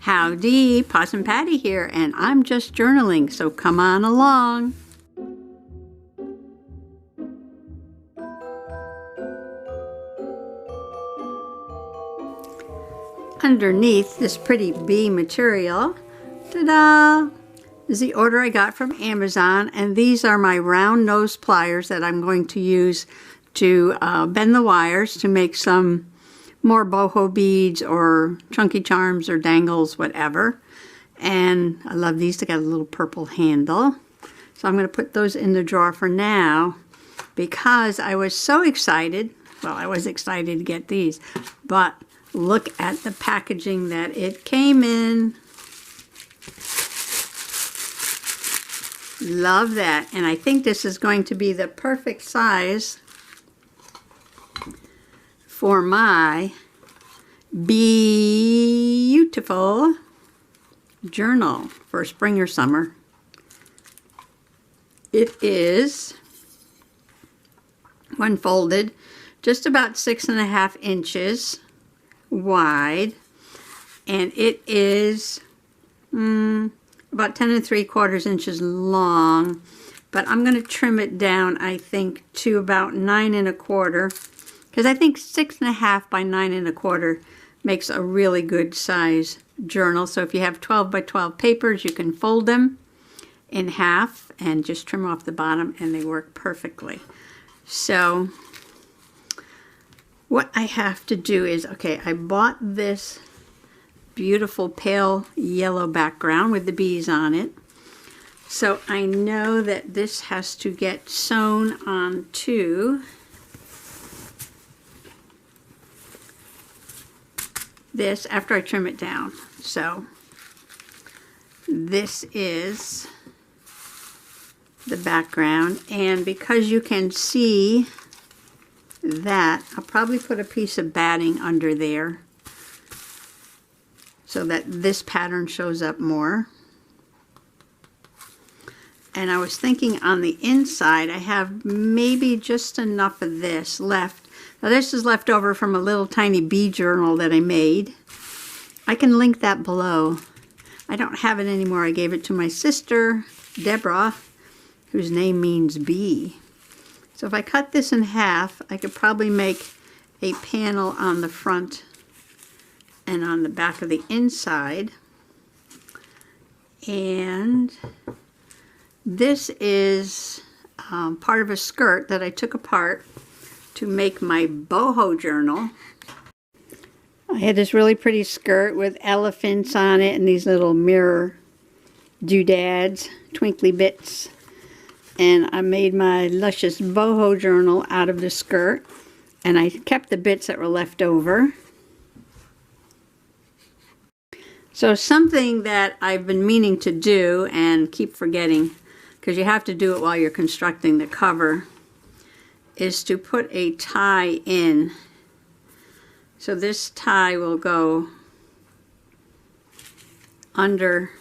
Howdy, Possum Patty here, and I'm just journaling, so come on along. Underneath this pretty bee material, ta-da, is the order I got from Amazon, and these are my round nose pliers that I'm going to use to bend the wires to make some more boho beads or chunky charms or dangles, whatever. And I love these. They got a little purple handle. So I'm going to put those in the drawer for now because I was so excited. Well, I was excited to get these, but look at the packaging that it came in. Love that. And I think this is going to be the perfect size for my beautiful journal for spring or summer. It is, when folded, just about 6.5 inches wide, and it is about 10 3/4 inches long, but I'm going to trim it down, I think, to about 9 1/4, because I think 6.5 by 9 1/4 makes a really good size journal. So if you have 12 by 12 papers, you can fold them in half and just trim off the bottom, and they work perfectly. So what I have to do is, okay, I bought this beautiful pale yellow background with the bees on it. So I know that this has to get sewn onto this after I trim it down. So this is the background, and because you can see that, I'll probably put a piece of batting under there so that this pattern shows up more. And I was thinking on the inside, I have maybe just enough of this left. Now this is left over from a little tiny bee journal that I made. I can link that below. I don't have it anymore. I gave it to my sister, Deborah, whose name means bee. So if I cut this in half, I could probably make a panel on the front and on the back of the inside. And this is part of a skirt that I took apart to make my boho journal. I had this really pretty skirt with elephants on it and these little mirror doodads, twinkly bits. And I made my luscious boho journal out of the skirt, and I kept the bits that were left over. So something that I've been meaning to do and keep forgetting, because you have to do it while you're constructing the cover, is to put a tie in. So this tie will go underneath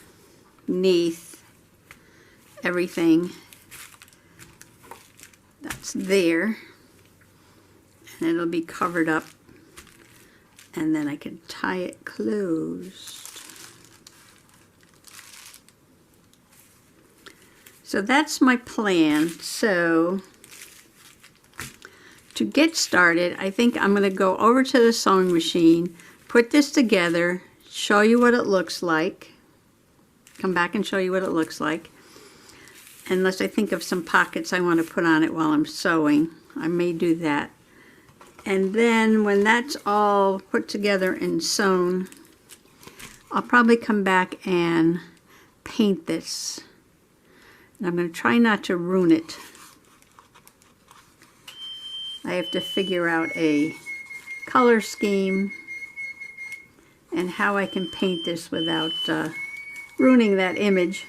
everything that's there, and it'll be covered up, and then I can tie it closed. So that's my plan. So to get started, I think I'm going to go over to the sewing machine, put this together, show you what it looks like, come back and show you what it looks like. Unless I think of some pockets I want to put on it while I'm sewing, I may do that. And then when that's all put together and sewn, I'll probably come back and paint this. And I'm going to try not to ruin it. I have to figure out a color scheme and how I can paint this without ruining that image.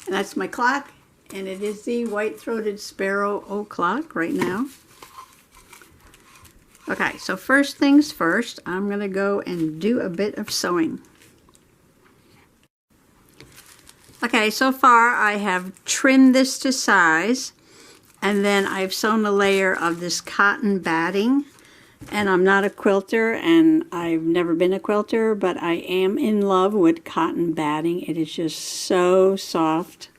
And that's my clock, and it is the white-throated sparrow o'clock right now. Okay, so first things first, I'm going to go and do a bit of sewing. Okay, so far I have trimmed this to size, and then I've sewn a layer of this cotton batting And I'm not a quilter, and I've never been a quilter, but I am in love with cotton batting. It is just so soft.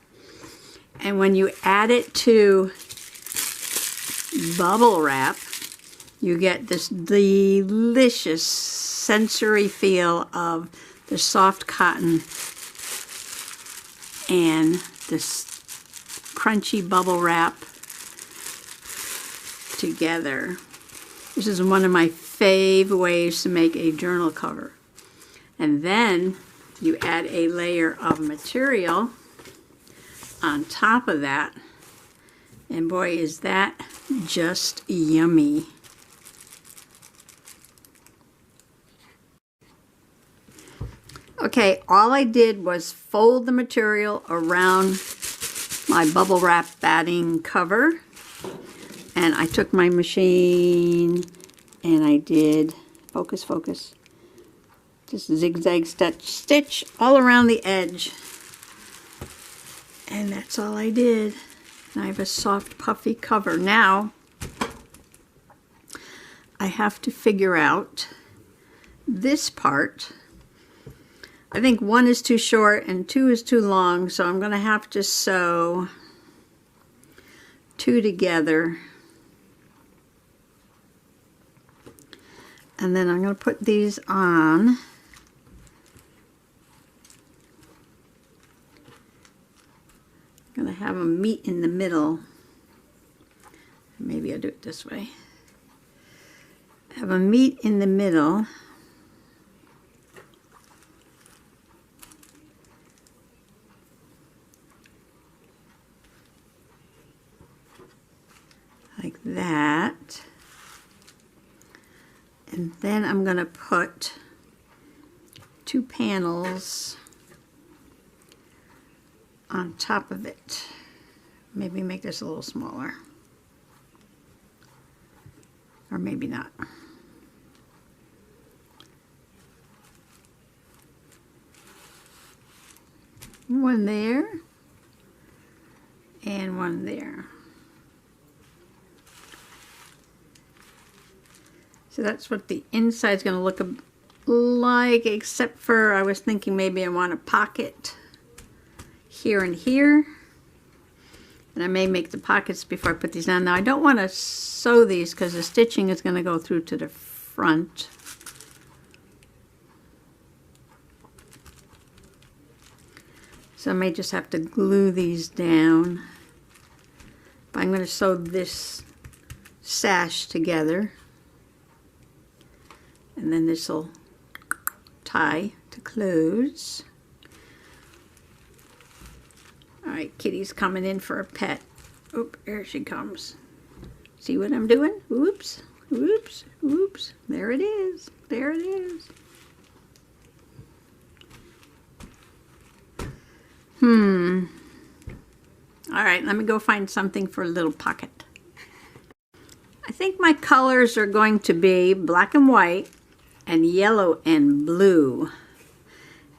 And when you add it to bubble wrap, you get this delicious sensory feel of the soft cotton and this crunchy bubble wrap together. This is one of my fave ways to make a journal cover. And then you add a layer of material on top of that. And boy, is that just yummy. Okay, all I did was fold the material around my bubble wrap batting cover. And I took my machine and I did, focus, just zigzag stitch all around the edge. And that's all I did. And I have a soft, puffy cover. Now, I have to figure out this part. I think 1 is too short and 2 is too long, so I'm going to have to sew 2 together. And then I'm going to put these on. I'm going to have them meet in the middle. Maybe I'll do it this way. Have them meet in the middle. Like that. And then I'm going to put 2 panels on top of it. Maybe make this a little smaller. Or maybe not. One there. And one there. So that's what the inside's going to look like, except for I was thinking maybe I want a pocket here and here. And I may make the pockets before I put these on. Now I don't want to sew these because the stitching is going to go through to the front. So I may just have to glue these down. But I'm going to sew this sash together. And then this will tie to close. All right, Kitty's coming in for a pet. Oop, here she comes. See what I'm doing? Oops, oops, oops. There it is. There it is. All right, let me go find something for a little pocket. I think my colors are going to be black and white and yellow and blue.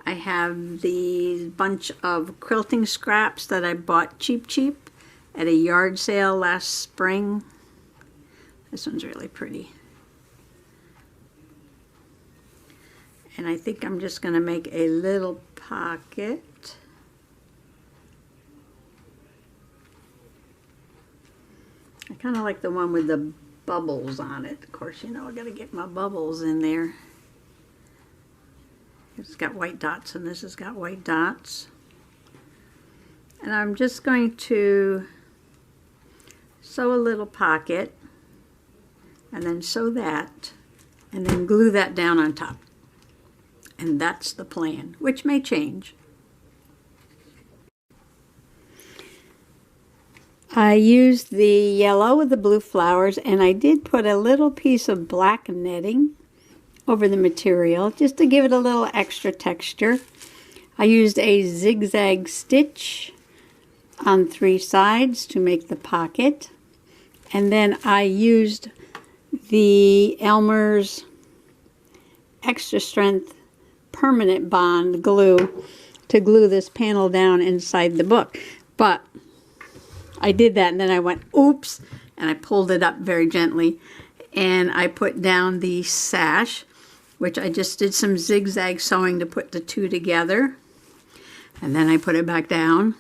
I have these bunch of quilting scraps that I bought cheap at a yard sale last spring. This one's really pretty. And I think I'm just going to make a little pocket. I kind of like the one with the bubbles on it. Of course, you know, I got to get my bubbles in there. It's got white dots and this has got white dots. And I'm just going to sew a little pocket and then sew that and then glue that down on top. And that's the plan, which may change. I used the yellow with the blue flowers, and I did put a little piece of black netting over the material just to give it a little extra texture. I used a zigzag stitch on 3 sides to make the pocket, and then I used the Elmer's Extra Strength Permanent Bond glue to glue this panel down inside the book. But I did that and then I went, oops, and I pulled it up very gently. and I put down the sash, which I just did some zigzag sewing to put the two together. And then I put it back down.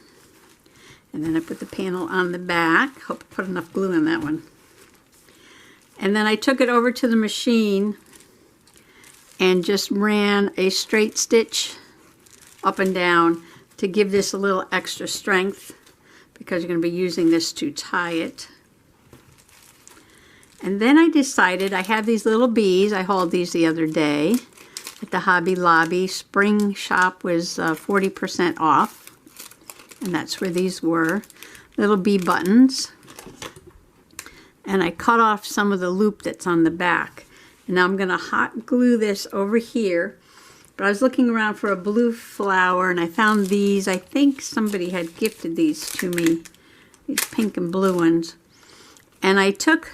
And then I put the panel on the back. Hope I put enough glue in that one. And then I took it over to the machine and just ran a straight stitch up and down to give this a little extra strength, because you're going to be using this to tie it. And then I decided, I have these little bees. I hauled these the other day at the Hobby Lobby. Spring shop was 40% off. And that's where these were. Little bee buttons. And I cut off some of the loop that's on the back. And now I'm going to hot glue this over here. But I was looking around for a blue flower and I found these. I think somebody had gifted these to me. These pink and blue ones. And I took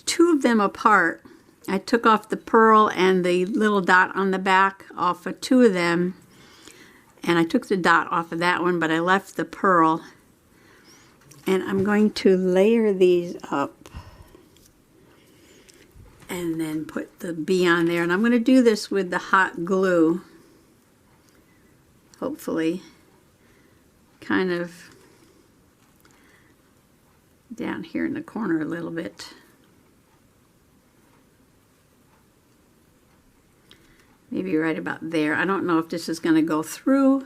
two of them apart. I took off the pearl and the little dot on the back off of two of them. And I took the dot off of that one, but I left the pearl. And I'm going to layer these up and then put the bee on there. And I'm going to do this with the hot glue, hopefully, kind of down here in the corner a little bit. Maybe right about there. I don't know if this is going to go through.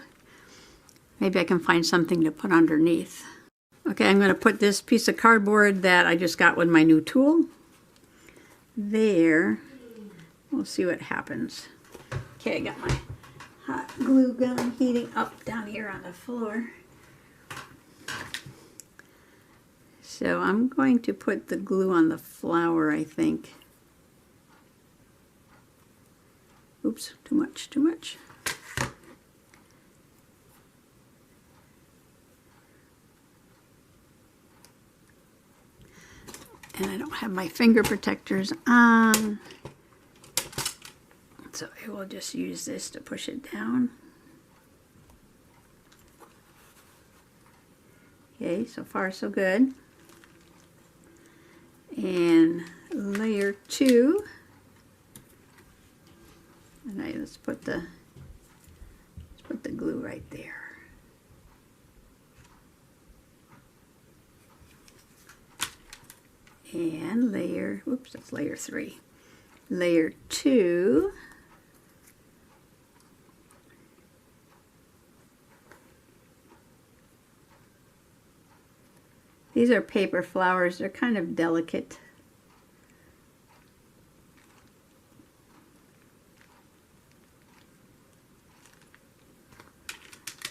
Maybe I can find something to put underneath. Okay, I'm going to put this piece of cardboard that I just got with my new tool there. We'll see what happens. Okay, I got my hot glue gun heating up down here on the floor. So I'm going to put the glue on the flower, I think. Oops, too much, too much. And I don't have my finger protectors on, so I will just use this to push it down. Okay, so far so good. And layer 2. And let's put the glue right there. And layer, whoops, that's layer 3. Layer 2. These are paper flowers. They're kind of delicate.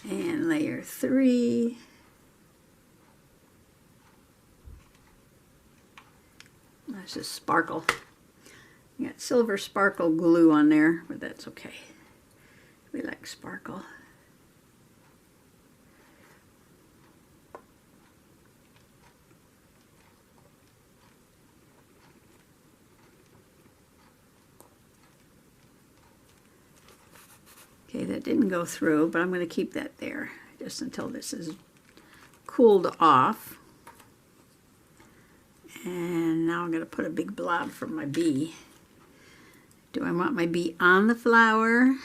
And layer 3. That's just sparkle. You got silver sparkle glue on there, but that's okay. We like sparkle. Okay, that didn't go through, but I'm going to keep that there just until this is cooled off. And now I'm going to put a big blob for my bee. Do I want my bee on the flower?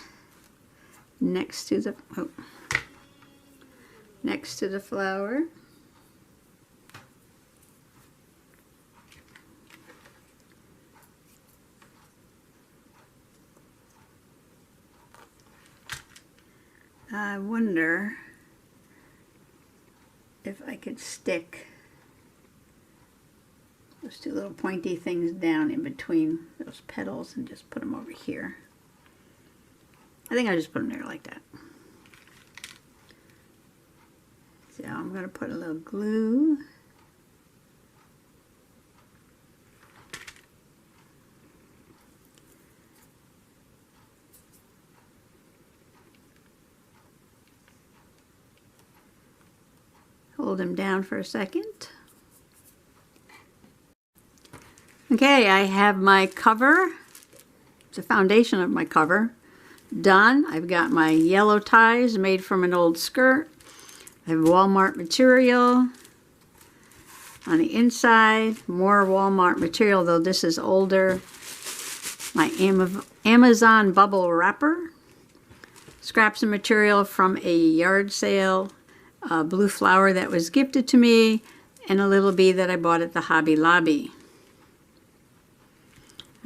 Next to the flower? I wonder if I could stick those two little pointy things down in between those petals and just put them over here. I think I'll just put them there like that. So I'm going to put a little glue. Hold them down for a second. Okay, I have my cover, the foundation of my cover, done. I've got my yellow ties made from an old skirt. I have Walmart material. On the inside, more Walmart material, though this is older. My Amazon bubble wrapper. Scraps of material from a yard sale. A blue flower that was gifted to me. And a little bee that I bought at the Hobby Lobby.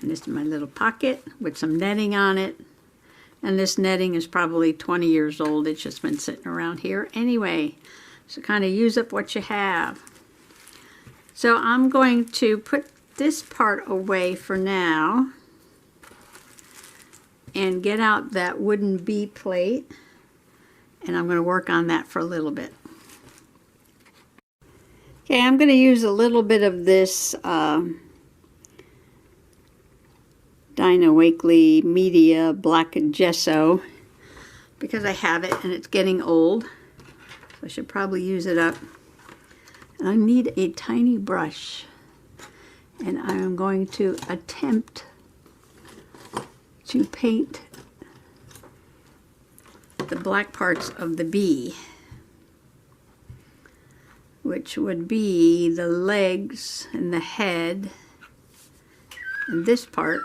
And this is my little pocket with some netting on it. And this netting is probably 20 years old. It's just been sitting around here anyway. So kind of use up what you have. So I'm going to put this part away for now. And get out that wooden bee plate. And I'm going to work on that for a little bit. Okay, I'm going to use a little bit of this Dinah Wakely Media Black Gesso because I have it and it's getting old. So I should probably use it up. And I need a tiny brush. And I'm going to attempt to paint the black parts of the bee, which would be the legs and the head and this part,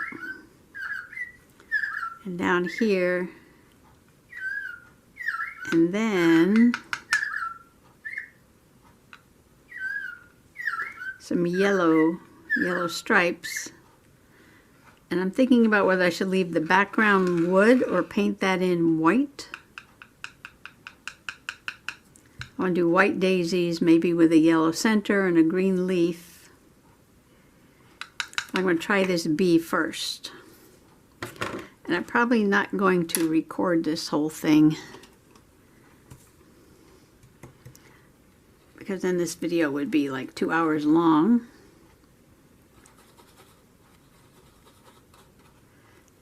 and down here, and then some yellow stripes. And I'm thinking about whether I should leave the background wood or paint that in white. I want to do white daisies, maybe with a yellow center and a green leaf. I'm going to try this bee first. And I'm probably not going to record this whole thing, because then this video would be like 2 hours long.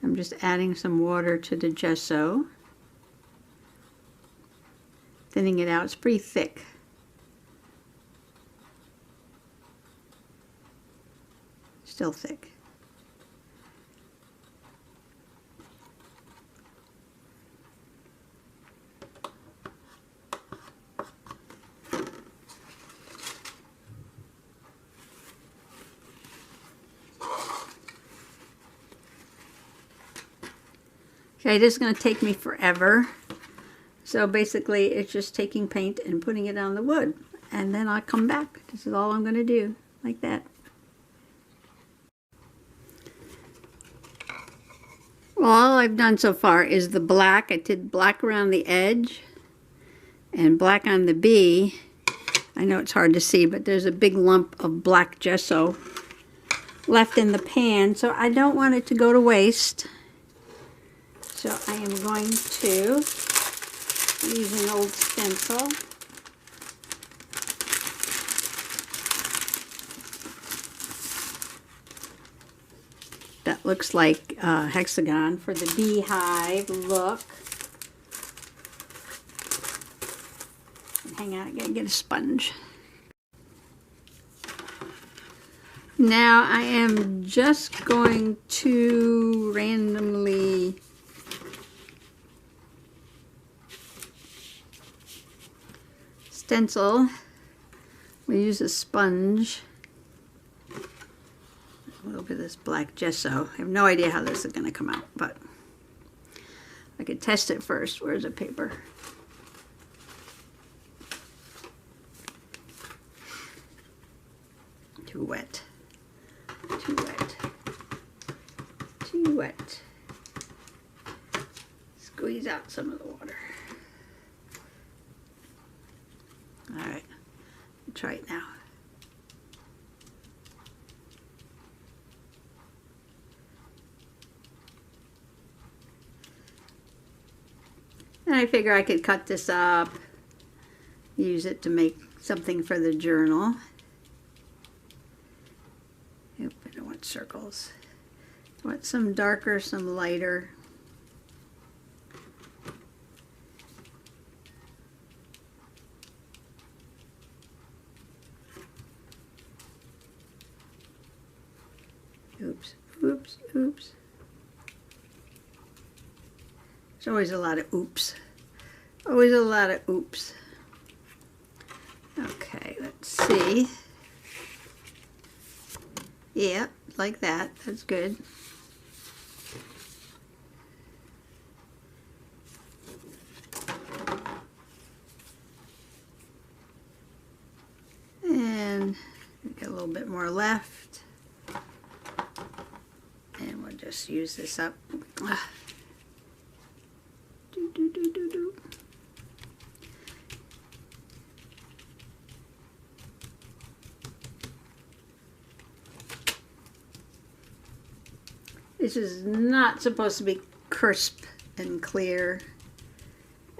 I'm just adding some water to the gesso. Thinning it out. It's pretty thick. Still thick. Okay, this is going to take me forever. So basically it's just taking paint and putting it on the wood. And then I'll come back. This is all I'm going to do. Like that. Well, all I've done so far is the black. I did black around the edge and black on the bee. I know it's hard to see, but there's a big lump of black gesso left in the pan. So I don't want it to go to waste. So I am going to use an old stencil. That looks like a hexagon for the beehive look. Hang on, I gotta get a sponge. Now I am just going to randomly stencil. We use a sponge. A little bit of this black gesso. I have no idea how this is going to come out, but I could test it first. Where's the paper? Too wet. Too wet. Too wet. Squeeze out some of the water. Alright, try it now. And I figure I could cut this up, use it to make something for the journal. Oop, I don't want circles. I want some darker, some lighter. Oops, oops, oops. There's always a lot of oops. Always a lot of oops. Okay, let's see. Yeah, like that. That's good. And get a little bit more left. And we'll just use this up. Do, do, do, do, do. This is not supposed to be crisp and clear.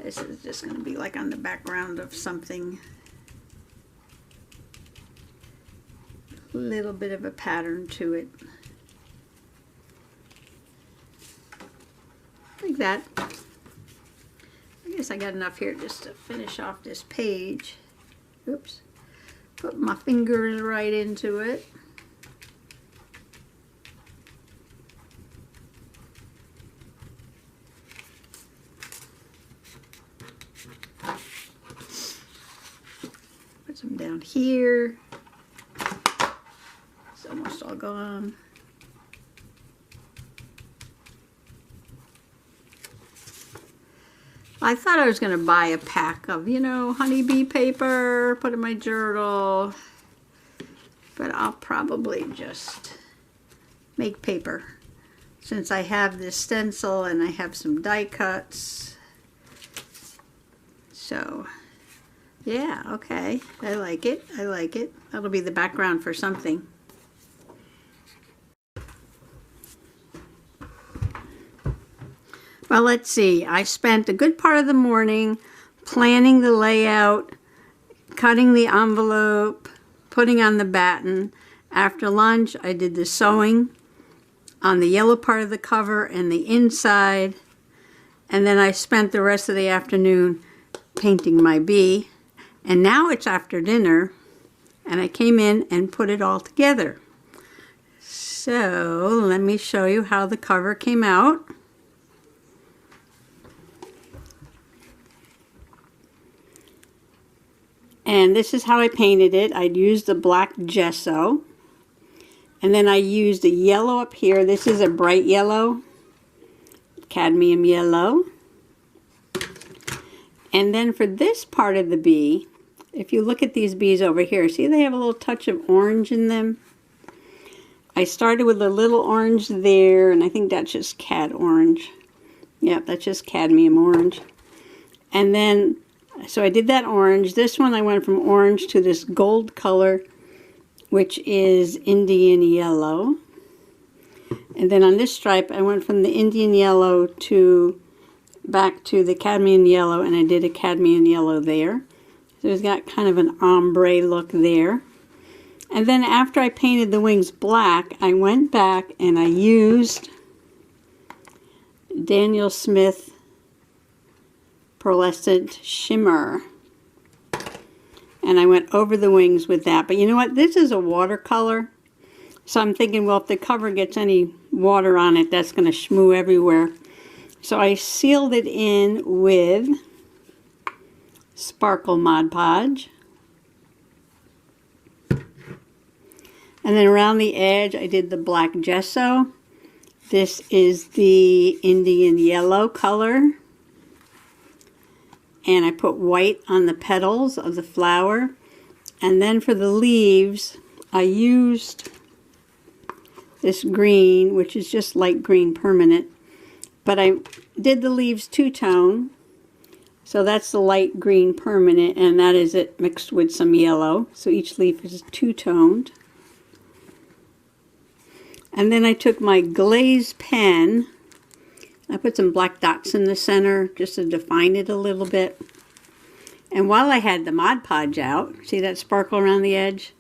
This is just going to be like on the background of something. A little bit of a pattern to it. Like that. I guess I got enough here just to finish off this page. Oops. Put my fingers right into it. Put some down here. It's almost all gone. I thought I was going to buy a pack of, you know, honeybee paper, put in my journal, but I'll probably just make paper since I have this stencil and I have some die cuts. So, yeah, okay, I like it, I like it. That'll be the background for something. Well, let's see. I spent a good part of the morning planning the layout, cutting the envelope, putting on the batten. After lunch, I did the sewing on the yellow part of the cover and the inside. And then I spent the rest of the afternoon painting my bee. And now it's after dinner, and I came in and put it all together. So let me show you how the cover came out. And this is how I painted it. I'd used the black gesso. And then I used a yellow up here. This is a bright yellow, cadmium yellow. And then for this part of the bee, if you look at these bees over here, see they have a little touch of orange in them? I started with a little orange there, and I think that's just cad orange. Yep, that's just cadmium orange. And then so I did that orange. This one I went from orange to this gold color, which is Indian yellow. And then on this stripe, I went from the Indian yellow to back to the cadmium yellow, and I did a cadmium yellow there. So it's got kind of an ombre look there. And then after I painted the wings black, I went back and I used Daniel Smith Pearlescent Shimmer, and I went over the wings with that. But you know what, this is a watercolor, so I'm thinking, well, if the cover gets any water on it, that's going to shmoo everywhere. So I sealed it in with Sparkle Mod Podge, and then around the edge I did the black gesso. This is the Indian yellow color. And I put white on the petals of the flower. And then for the leaves, I used this green, which is just light green permanent. But I did the leaves two-tone. So that's the light green permanent, and that is it mixed with some yellow. So each leaf is two-toned. And then I took my glaze pen. I put some black dots in the center just to define it a little bit. And while I had the Mod Podge out, see that sparkle around the edge?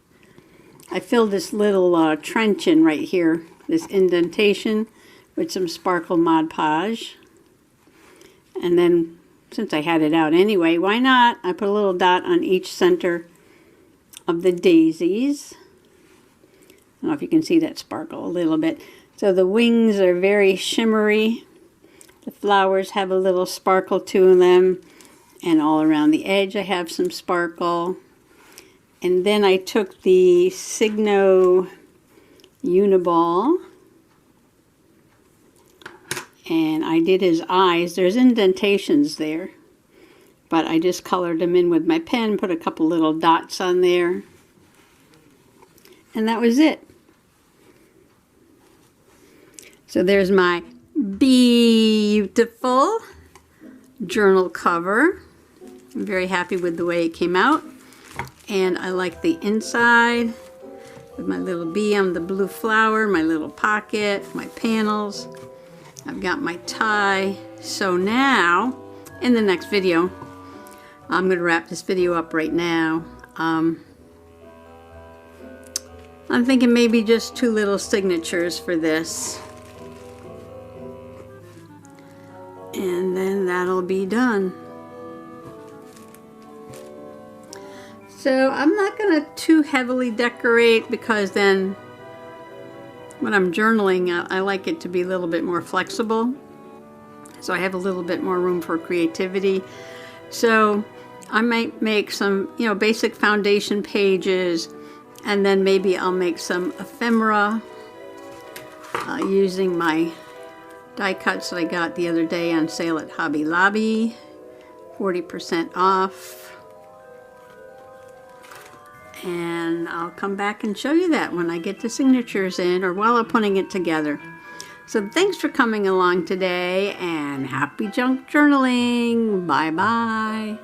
I filled this little trench in right here, this indentation, with some Sparkle Mod Podge. And then, since I had it out anyway, why not? I put a little dot on each center of the daisies. I don't know if you can see that sparkle a little bit. So the wings are very shimmery. The flowers have a little sparkle to them, and all around the edge I have some sparkle. And then I took the Signo Uniball. And I did his eyes. There's indentations there, but I just colored them in with my pen, put a couple little dots on there, and that was it. So there's my beautiful journal cover. I'm very happy with the way it came out, and I like the inside with my little bee on the blue flower, my little pocket, my panels. I've got my tie. So now, in the next video, I'm going to wrap this video up right now. I'm thinking maybe just 2 little signatures for this. And then that'll be done. So I'm not going to too heavily decorate, because then when I'm journaling, I like it to be a little bit more flexible, so I have a little bit more room for creativity. So I might make some, basic foundation pages, and then maybe I'll make some ephemera using my die cuts that I got the other day on sale at Hobby Lobby, 40% off. And I'll come back and show you that when I get the signatures in, or while I'm putting it together. So thanks for coming along today, and happy junk journaling. Bye bye.